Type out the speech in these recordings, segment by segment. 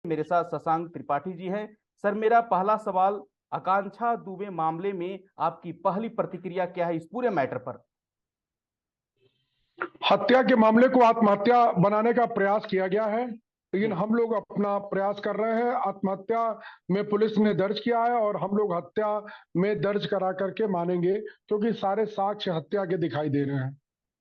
मेरे साथ शशांक त्रिपाठी जी हैं। सर, मेरा पहला सवाल, आकांक्षा दुबे मामले में आपकी पहली प्रतिक्रिया क्या है इस पूरे मैटर पर? हत्या के मामले को आत्महत्या बनाने का प्रयास किया गया है, लेकिन जी। हम लोग अपना प्रयास कर रहे हैं। आत्महत्या में पुलिस ने दर्ज किया है और हम लोग हत्या में दर्ज करा करके मानेंगे, क्योंकि सारे साक्ष्य हत्या के दिखाई दे रहे हैं।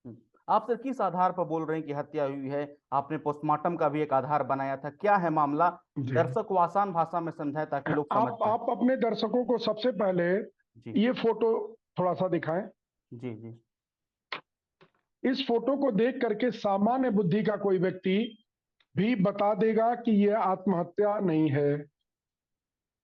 हम्म। आप सर किस आधार पर बोल रहे हैं कि हत्या हुई है? आपने पोस्टमार्टम का भी एक आधार बनाया था, क्या है मामला? जी, दर्शक को आसान भाषा में समझाएं ताकि लोग समझ पाए। आप अपने दर्शकों को सबसे पहले जी ये फोटो थोड़ा सा दिखाएं। जी जी। इस फोटो को देख करके सामान्य बुद्धि का कोई व्यक्ति भी बता देगा कि यह आत्महत्या नहीं है।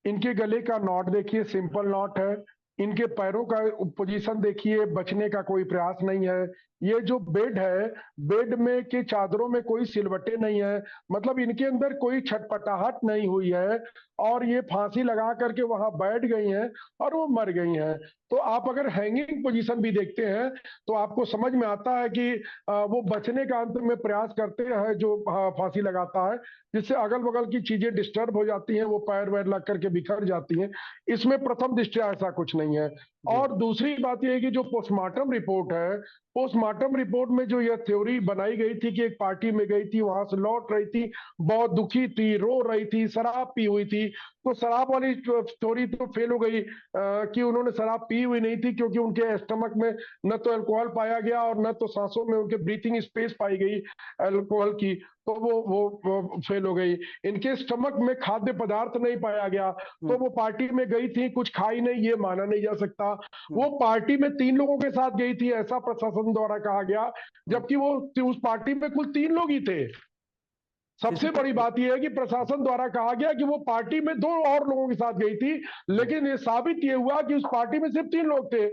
इनके गले का नॉट देखिए, सिंपल नॉट है। इनके पैरों का पोजीशन देखिए, बचने का कोई प्रयास नहीं है। ये जो बेड है, बेड में के चादरों में कोई सिलवटें नहीं है, मतलब इनके अंदर कोई छटपटाहट नहीं हुई है और ये फांसी लगा करके वहां बैठ गई हैं और वो मर गई हैं। तो आप अगर हैंगिंग पोजीशन भी देखते हैं तो आपको समझ में आता है कि वो बचने का अंत में प्रयास करते हैं जो फांसी लगाता है, जिससे अगल बगल की चीजें डिस्टर्ब हो जाती हैं, वो पैर वैर लग करके बिखर जाती हैं। इसमें प्रथम दृष्टया ऐसा कुछ नहीं है। जी और दूसरी बात यह है कि जो पोस्टमार्टम रिपोर्ट है, पोस्टमार्टम रिपोर्ट में जो यह थ्योरी बनाई गई थी कि एक पार्टी में गई थी, वहां से लौट रही थी, बहुत दुखी थी, रो रही थी, शराब पी हुई थी, तो शराब वाली थ्योरी तो फेल हो गई कि उन्होंने शराब पी हुई नहीं थी, क्योंकि उनके स्टमक में न तो अल्कोहल पाया गया और न तो सांसों में उनके ब्रीथिंग स्पेस पाई गई अल्कोहल की, तो वो फेल हो गई। इनके स्टमक में खाद्य पदार्थ नहीं पाया गया, तो हम्म वो पार्टी में गई थी, कुछ खाई नहीं, ये माना नहीं जा सकता। हम्म वो पार्टी में 3 लोगों के साथ गई थी, ऐसा प्रशासन द्वारा कहा गया, हम्म। जबकि वो उस पार्टी में कुल 3 लोग ही थे। सबसे बड़ी सीसीटीवी। बात यह है कि प्रशासन द्वारा कहा गया कि वो पार्टी में 2 और लोगों के साथ गई थी, लेकिन ये साबित ये हुआ कि उस पार्टी में सिर्फ 3 लोग थे।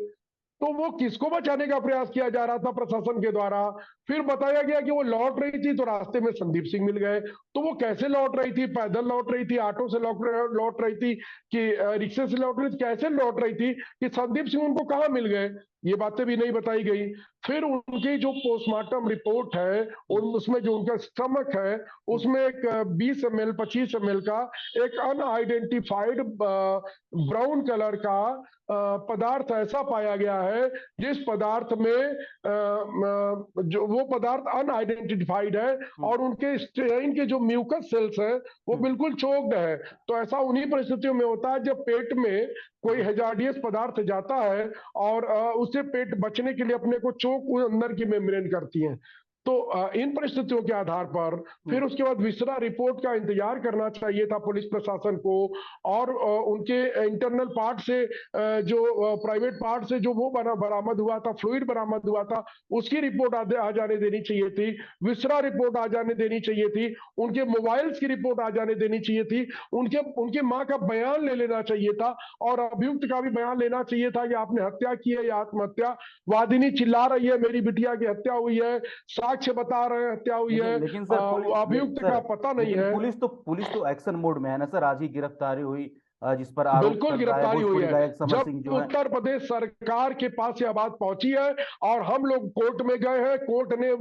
तो वो किसको बचाने का प्रयास किया जा रहा था प्रशासन के द्वारा? फिर बताया गया कि वो लौट रही थी तो रास्ते में संदीप सिंह मिल गए। तो वो कैसे लौट रही थी? पैदल लौट रही थी, ऑटो से लौट रही थी, कि रिक्शे से लौट रही थी? कैसे लौट रही थी कि संदीप सिंह उनको कहाँ मिल गए? ये बातें भी नहीं बताई गई। फिर उनकी जो पोस्टमार्टम रिपोर्ट है, उसमें जो उनका स्टमक है, उसमें एक 20 ml 25 ml का एक अनआइडेंटिफाइड ब्राउन कलर का पदार्थ ऐसा पाया गया है, जिस पदार्थ में जो वो पदार्थ अनआइडेंटिफाइड है और उनके इनके जो म्यूकस सेल्स है वो हम्म बिल्कुल चोक्ड है। तो ऐसा उन्हीं परिस्थितियों में होता है जब पेट में कोई हम्म हैजार्डियस पदार्थ जाता है और उससे पेट बचने के लिए अपने को चोक अंदर की मेम्ब्रेन करती है। तो इन परिस्थितियों के आधार पर हम्म फिर उसके बाद विसरा रिपोर्ट का इंतजार करना चाहिए था पुलिस प्रशासन को, और उनके इंटरनल पार्ट से जो प्राइवेट पार्ट से जो वो बरामद हुआ था, फ्लूइड बरामद हुआ था, उसकी रिपोर्ट आ जाने देनी चाहिए थी। विसरा रिपोर्ट आ जाने देनी चाहिए थी। उनके मोबाइल्स की रिपोर्ट आ जाने देनी चाहिए थी। उनके उनके माँ का बयान ले लेना चाहिए था और अभियुक्त का भी बयान लेना चाहिए था कि आपने हत्या की है या आत्महत्या। वादिनी चिल्ला रही है मेरी बिटिया की हत्या हुई है, साक्ष्य बता रहे हैं हत्या हुई है, लेकिन लेकिन सर अभियुक्त का पता नहीं लेकिन है। पुलिस तो एक्शन मोड में है ना सर। आज ही गिरफ्तारी हुई, जिस पर आरोप बिल्कुल चल रहा है, गिरफ्तारी हुई भोजपुरी है। गायक समर जब सिंह जो है। उत्तर प्रदेश सरकार के पास यह बात पहुंची है और हम लोग कोर्ट में गए हैं, कोर्ट ने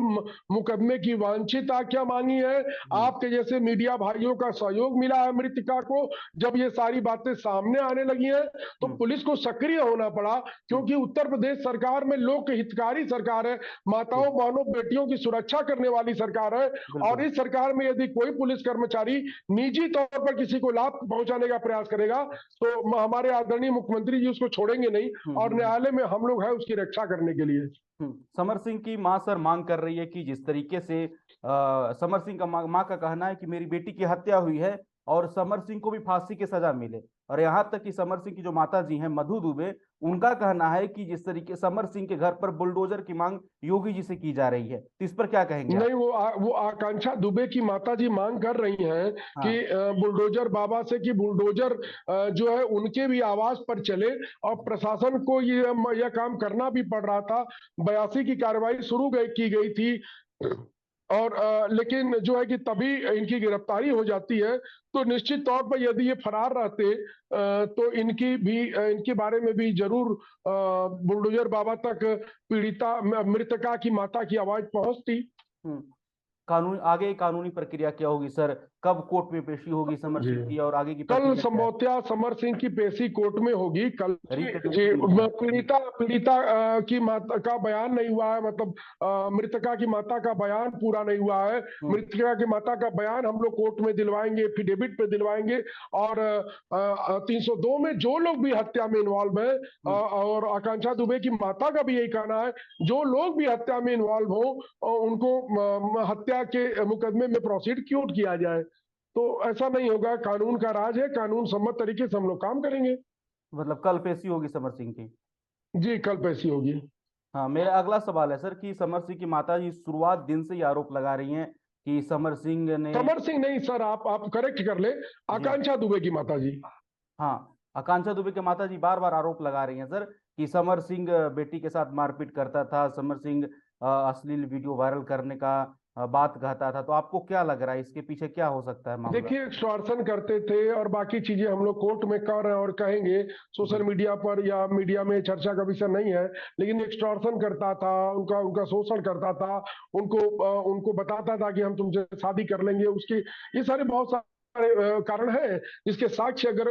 मुकदमे की वांछित आज्ञा मांगी है। हम्म आपके जैसे मीडिया भाइयों का सहयोग मिला है मृतका को। जब ये सारी बातें सामने आने लगी हैं तो हम्म पुलिस को सक्रिय होना पड़ा, हम्म। क्योंकि उत्तर प्रदेश सरकार में लोक हितकारी सरकार है, जी माताओं बहनों बेटियों की सुरक्षा करने वाली सरकार है। और बिल्कुल। इस सरकार में यदि कोई पुलिस कर्मचारी निजी तौर पर किसी को लाभ पहुंचाने का प्रयास करेगा तो हमारे आदरणीय मुख्यमंत्री जी उसको छोड़ेंगे नहीं, और हम्म। न्यायालय में हम लोग हैं उसकी रक्षा करने के लिए। समर सिंह की मां सर मांग कर रही है कि जिस तरीके से समर सिंह का मां का कहना है कि मेरी बेटी की हत्या हुई है और समर सिंह को भी फांसी की सजा मिले। और यहाँ तक कि समर सिंह की जो माता जी हैं मधु दुबे, उनका कहना है कि जिस तरीके समर सिंह के घर पर बुलडोजर की मांग योगी जी से की जा रही है, तो इस पर क्या कहेंगे आप? नहीं, वो आकांक्षा दुबे की माता जी मांग कर रही हैं कि हाँ। बुलडोजर बाबा से कि बुलडोजर जो है उनके भी आवाज पर चले, और प्रशासन को यह काम करना भी पड़ रहा था। 82 की कार्रवाई शुरू की गई थी, और लेकिन जो है कि तभी इनकी गिरफ्तारी हो जाती है। तो निश्चित तौर पर यदि ये फरार रहते तो इनके बारे में भी जरूर बुलडोजर बाबा तक पीड़िता मृतका की माता की आवाज पहुंचती। हम्म। कानून आगे कानूनी प्रक्रिया क्या होगी सर? कब कोर्ट में पेशी होगी समर जी, सिंह की और आगे की कल प्रक्रिया क्या है? संभवतः समर सिंह की पेशी कोर्ट में होगी कल। जी, रिप्रेजेंटेटिव में। पीड़िता पीड़िता की माता का बयान नहीं हुआ है, मतलब मृतका की माता का बयान पूरा नहीं हुआ है। हम्म। मृतका की माता का बयान हम लोग कोर्ट में दिलवाएंगे, एफिडेविट पे दिलवाएंगे। और 302 में जो लोग भी हत्या में इन्वॉल्व है, और आकांक्षा दुबे की माता का भी यही कहना है, जो लोग भी हत्या में इन्वॉल्व हो उनको हत्या के मुकदमे में प्रोसिक्यूट किया जाए। तो ऐसा नहीं होगा, कानून का राज है, कानून सम्मत तरीके से हम लोग काम करेंगे। मतलब कल पेशी होगी समर सिंह की? जी, कल पेशी होगी। हाँ, मेरा अगला सवाल है सर कि समर सिंह की माता जी शुरुआत दिन से ही आरोप लगा रही हैं कि समर सिंह ने। समर सिंह नहीं सर, आप करेक्ट कर ले, जी। आकांक्षा दुबे की माता जी। हाँ, आकांक्षा दुबे के माता जी बार बार आरोप लगा रही हैं सर कि समर सिंह बेटी के साथ मारपीट करता था, समर सिंह अश्लील वीडियो वायरल करने का बात कहता था। तो आपको क्या लग रहा है इसके पीछे क्या हो सकता है मामला? देखिए, एक्सटॉर्शन करते थे और बाकी चीजें हम लोग कोर्ट में कर रहे हैं और कहेंगे, सोशल जी। मीडिया पर या मीडिया में चर्चा का विषय नहीं है। लेकिन एक्सटॉर्शन करता था, उनका उनका शोषण करता था, उनको बताता था कि हम तुमसे शादी कर लेंगे। उसके ये सारे बहुत सारे कारण हैं जिसके साक्ष्य अगर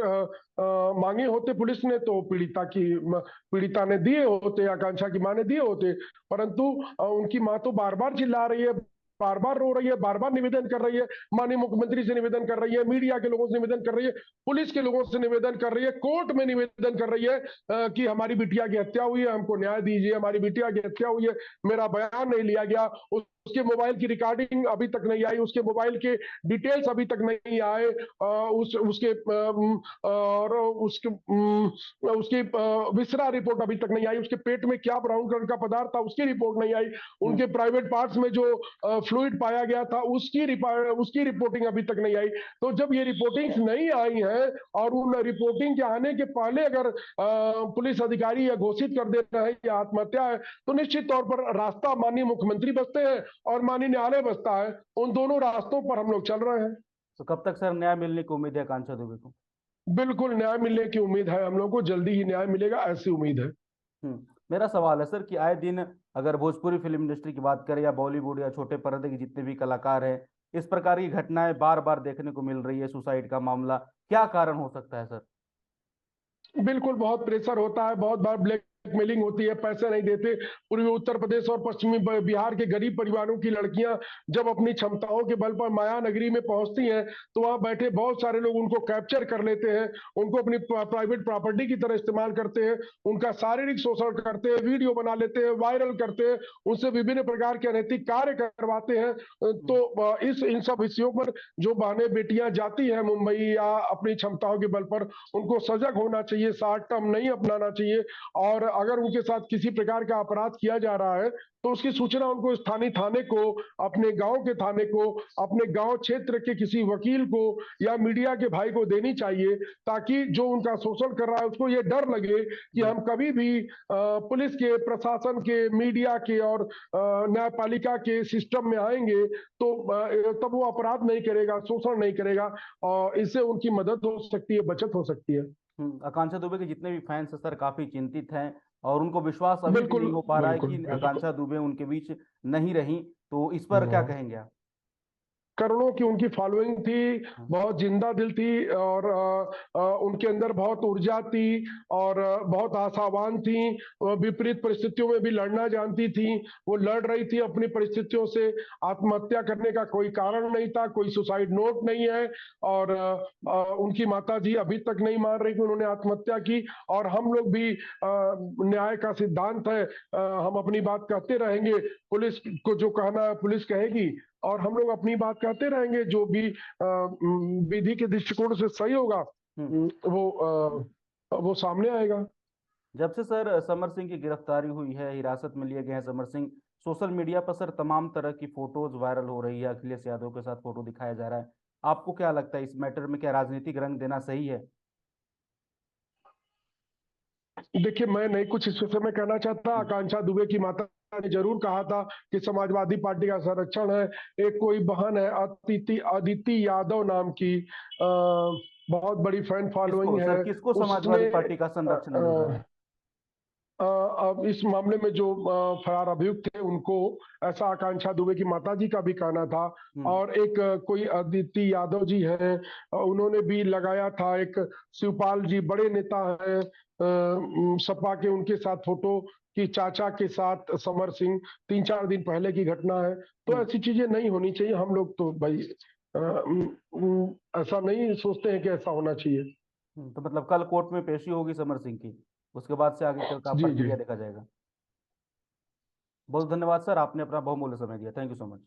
मांगे होते पुलिस ने तो पीड़िता ने दिए होते, आकांक्षा की मां ने दिए होते। परंतु उनकी मां तो बार बार चिल्ला रही है, बार बार रो रही है, बार बार निवेदन कर रही है, माननीय मुख्यमंत्री से निवेदन कर रही है, मीडिया के लोगों से निवेदन कर रही है, पुलिस के लोगों से निवेदन कर रही है, कोर्ट में निवेदन कर रही है कि हमारी बिटिया की हत्या हुई है, हमको न्याय दीजिए, हमारी बिटिया की हत्या हुई है, मेरा बयान नहीं लिया गया। उसके मोबाइल की रिकॉर्डिंग अभी तक नहीं आई, उसके मोबाइल के डिटेल्स अभी तक नहीं आए, और उसकी विसरा रिपोर्ट अभी तक नहीं आई, उसके पेट में क्या ब्राउन कलर का पदार्थ था उसकी रिपोर्ट नहीं आई, उनके प्राइवेट पार्ट्स में जो फ्लूइड पाया गया था उसकी रिपोर्टिंग अभी तक नहीं आई। तो जब ये रिपोर्टिंग्स नहीं आई हैं और उन रिपोर्टिंग के आने के पहले अगर पुलिस अधिकारी यह घोषित कर देता है कि आत्महत्या है, तो निश्चित तौर पर रास्ता माननीय मुख्यमंत्री बसते हैं और माननीय न्यायालय बसता है। उन दोनों रास्तों पर हम लोग चल रहे हैं। तो कब तक सर न्याय मिलने की उम्मीद है आकांक्षा दुबे को? बिल्कुल न्याय मिलने की उम्मीद है, हम लोग को जल्दी ही न्याय मिलेगा, ऐसी उम्मीद है। मेरा सवाल है सर कि आए दिन अगर भोजपुरी फिल्म इंडस्ट्री की बात करें या बॉलीवुड या छोटे पर्दे के जितने भी कलाकार हैं, इस प्रकार की घटनाएं बार बार देखने को मिल रही है। सुसाइड का मामला, क्या कारण हो सकता है सर? बिल्कुल, बहुत प्रेशर होता है, बहुत बार ब्लैकमेलिंग होती है, पैसे नहीं देते। पूर्वी उत्तर प्रदेश और पश्चिमी बिहार के गरीब परिवारों की लड़कियां जब अपनी क्षमताओं के बल पर माया नगरी में पहुंचती हैं, तो वहां बैठे बहुत सारे लोग उनको कैप्चर कर लेते हैं, उनको अपनी प्राइवेट प्रॉपर्टी की तरह इस्तेमाल करते हैं, उनका शारीरिक शोषण करते हैं, वीडियो बना लेते हैं, वायरल करते हैं, उनसे विभिन्न प्रकार के अनैतिक कार्य करवाते हैं। तो इस इन सब विषयों पर जो बहनें बेटियां जाती हैं मुंबई या अपनी क्षमताओं के बल पर, उनको सजग होना चाहिए, शॉर्ट टर्म नहीं अपनाना चाहिए। और अगर उनके साथ किसी प्रकार का अपराध किया जा रहा है तो उसकी सूचना उनको स्थानीय थाने को, अपने गांव के थाने को, अपने गांव क्षेत्र के किसी वकील को या मीडिया के भाई को देनी चाहिए, ताकि जो उनका शोषण कर रहा है उसको ये डर लगे कि हम कभी भी पुलिस के, प्रशासन के, मीडिया के और न्यायपालिका के सिस्टम में आएंगे तो तब वो अपराध नहीं करेगा, शोषण नहीं करेगा, और इससे उनकी मदद हो सकती है, बचत हो सकती है। आकांक्षा दुबे के जितने भी फैंस हैं सर काफी चिंतित हैं और उनको विश्वास अभी भी बिल्कुल, नहीं हो पा रहा है बिल्कुल, कि बिल्कुल। आकांक्षा दुबे उनके बीच नहीं रही। तो इस पर क्या कहेंगे आप? करोड़ों की उनकी फॉलोइंग थी, बहुत जिंदा दिल थी, और उनके अंदर बहुत ऊर्जा थी, और बहुत आशावान थी, विपरीत परिस्थितियों में भी लड़ना जानती थी, वो लड़ रही थी अपनी परिस्थितियों से। आत्महत्या करने का कोई कारण नहीं था, कोई सुसाइड नोट नहीं है, और उनकी माता जी अभी तक नहीं मान रही कि उन्होंने आत्महत्या की। और हम लोग भी न्याय का सिद्धांत है, हम अपनी बात कहते रहेंगे, पुलिस को जो कहना है पुलिस कहेगी, और हम लोग अपनी बात कहते रहेंगे, जो भी विधि के दृष्टिकोण से सही होगा वो सामने आएगा। जब से सर समर सिंह की गिरफ्तारी हुई है, हिरासत में लिए गए हैं समर सिंह, सोशल मीडिया पर सर तमाम तरह की फोटोज वायरल हो रही है, अखिलेश यादव के साथ फोटो दिखाया जा रहा है। आपको क्या लगता है इस मैटर में क्या राजनीतिक रंग देना सही है? देखिए, मैं नहीं कुछ इस विषय में कहना चाहता। आकांक्षा दुबे की माता ने जरूर कहा था कि समाजवादी पार्टी का संरक्षण है। एक कोई बहन है अदिति अदिति यादव नाम की, बहुत बड़ी फैन किसको फॉलोइंग सर, है। किसको उसने समाजवादी पार्टी का संरक्षण मिल रहा है? अब इस मामले में जो फरार अभियुक्त थे उनको ऐसा आकांक्षा दुबे की माताजी का भी कहना था। और एक कोई अदिति यादव जी हैं, उन्होंने भी लगाया था। एक शिवपाल जी बड़े नेता हैं सपा के, उनके साथ फोटो कि चाचा के साथ समर सिंह, 3-4 दिन पहले की घटना है। तो ऐसी चीजें नहीं होनी चाहिए। हम लोग तो भाई ऐसा नहीं सोचते हैं कि ऐसा होना चाहिए। तो मतलब कल कोर्ट में पेशी होगी समर सिंह की, उसके बाद से आगे का जी जी। प्रक्रिया देखा जाएगा। बहुत धन्यवाद सर, आपने अपना बहुमूल्य समय दिया। Thank you so much.